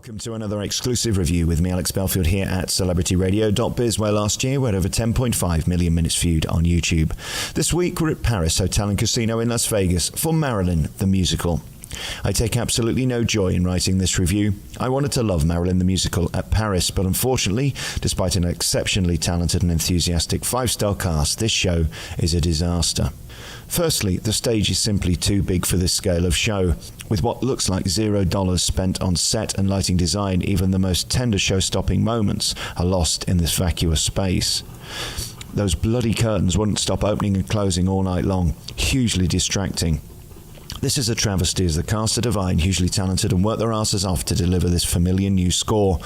Welcome to another exclusive review with me, Alex Belfield, here at celebrityradio.biz, where last year we had over 10.5 million minutes viewed on YouTube. This week we're at Paris Hotel and Casino in Las Vegas for Marilyn, the musical. I take absolutely no joy in writing this review. I wanted to love Marilyn the musical at Paris, but unfortunately, despite an exceptionally talented and enthusiastic 5-star cast, this show is a disaster. Firstly, the stage is simply too big for this scale of show. With what looks like $0 spent on set and lighting design, even the most tender show-stopping moments are lost in this vacuous space. Those bloody curtains wouldn't stop opening and closing all night long, hugely distracting. This is a travesty as the cast are divine, hugely talented, and work their asses off to deliver this familiar new score.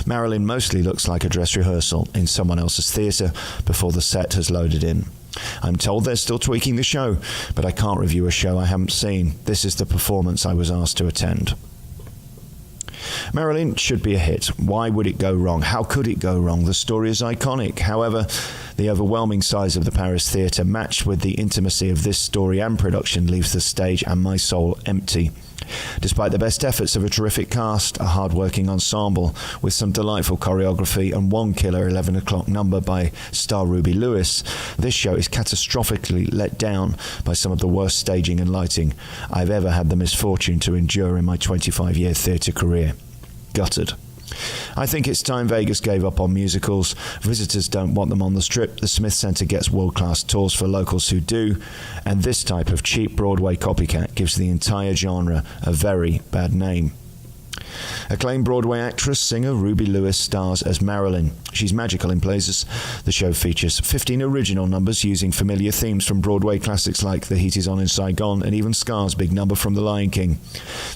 Marilyn mostly looks like a dress rehearsal in someone else's theatre before the set has loaded in. I'm told they're still tweaking the show, but I can't review a show I haven't seen. This is the performance I was asked to attend. Marilyn should be a hit. Why would it go wrong? How could it go wrong? The story is iconic. However, the overwhelming size of the Paris theatre, matched with the intimacy of this story and production, leaves the stage and my soul empty. Despite the best efforts of a terrific cast, a hard-working ensemble with some delightful choreography and one killer 11 o'clock number by star Ruby Lewis, this show is catastrophically let down by some of the worst staging and lighting I've ever had the misfortune to endure in my 25-year theatre career. Gutted. I think it's time Vegas gave up on musicals. Visitors don't want them on the Strip. The Smith Center gets world-class tours for locals who do. And this type of cheap Broadway copycat gives the entire genre a very bad name. Acclaimed Broadway actress, singer Ruby Lewis stars as Marilyn. She's magical in places. The show features 15 original numbers using familiar themes from Broadway classics like The Heat Is On in Saigon and even Scar's big number from The Lion King.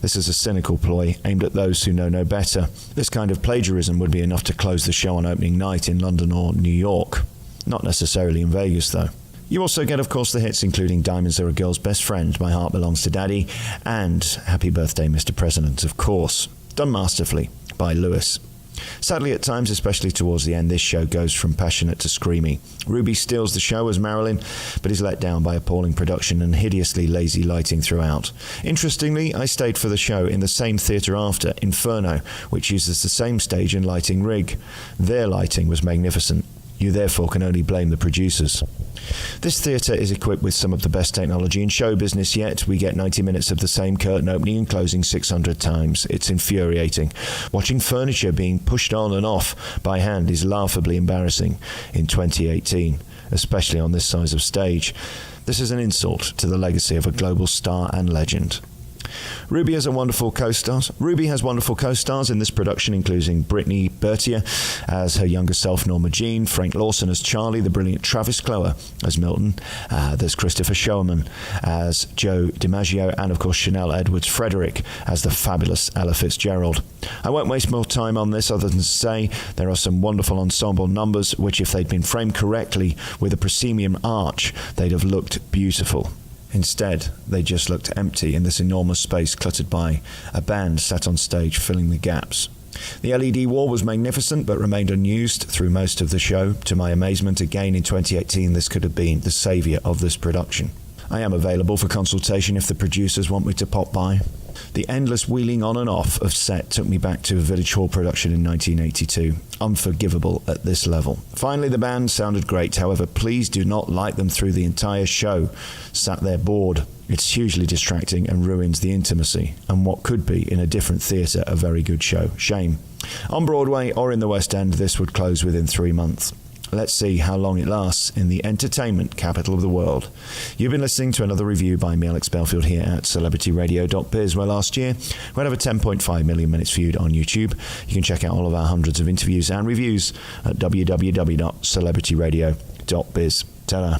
This is a cynical ploy aimed at those who know no better. This kind of plagiarism would be enough to close the show on opening night in London or New York. Not necessarily in Vegas, though. You also get, of course, the hits including Diamonds Are a Girl's Best Friend, My Heart Belongs to Daddy, and Happy Birthday, Mr. President, of course. Done masterfully by Lewis. Sadly, at times, especially towards the end, this show goes from passionate to screamy. Ruby steals the show as Marilyn, but is let down by appalling production and hideously lazy lighting throughout. Interestingly, I stayed for the show in the same theatre after, Inferno, which uses the same stage and lighting rig. Their lighting was magnificent. You therefore can only blame the producers. This theatre is equipped with some of the best technology in show business yet. We get 90 minutes of the same curtain opening and closing 600 times. It's infuriating. Watching furniture being pushed on and off by hand is laughably embarrassing in 2018, especially on this size of stage. This is an insult to the legacy of a global star and legend. Ruby has wonderful co-stars in this production, including Brittany Bertier as her younger self, Norma Jean, Frank Lawson as Charlie, the brilliant Travis Clower as Milton, there's Christopher Showerman as Joe DiMaggio, and of course Chanel Edwards-Frederick as the fabulous Ella Fitzgerald. I won't waste more time on this other than to say there are some wonderful ensemble numbers which, if they'd been framed correctly with a proscenium arch, they'd have looked beautiful. Instead, they just looked empty in this enormous space cluttered by a band sat on stage filling the gaps. The LED wall was magnificent but remained unused through most of the show. To my amazement, again in 2018, this could have been the saviour of this production. I am available for consultation if the producers want me to pop by. The endless wheeling on and off of set took me back to a Village Hall production in 1982. Unforgivable at this level. Finally, the band sounded great. However, please do not light them through the entire show. Sat there bored. It's hugely distracting and ruins the intimacy and what could be, in a different theatre, a very good show. Shame. On Broadway or in the West End, this would close within 3 months. Let's see how long it lasts in the entertainment capital of the world. You've been listening to another review by me, Alex Belfield, here at celebrityradio.biz, where last year we had over 10.5 million minutes viewed on YouTube. You can check out all of our hundreds of interviews and reviews at www.celebrityradio.biz. Ta-da.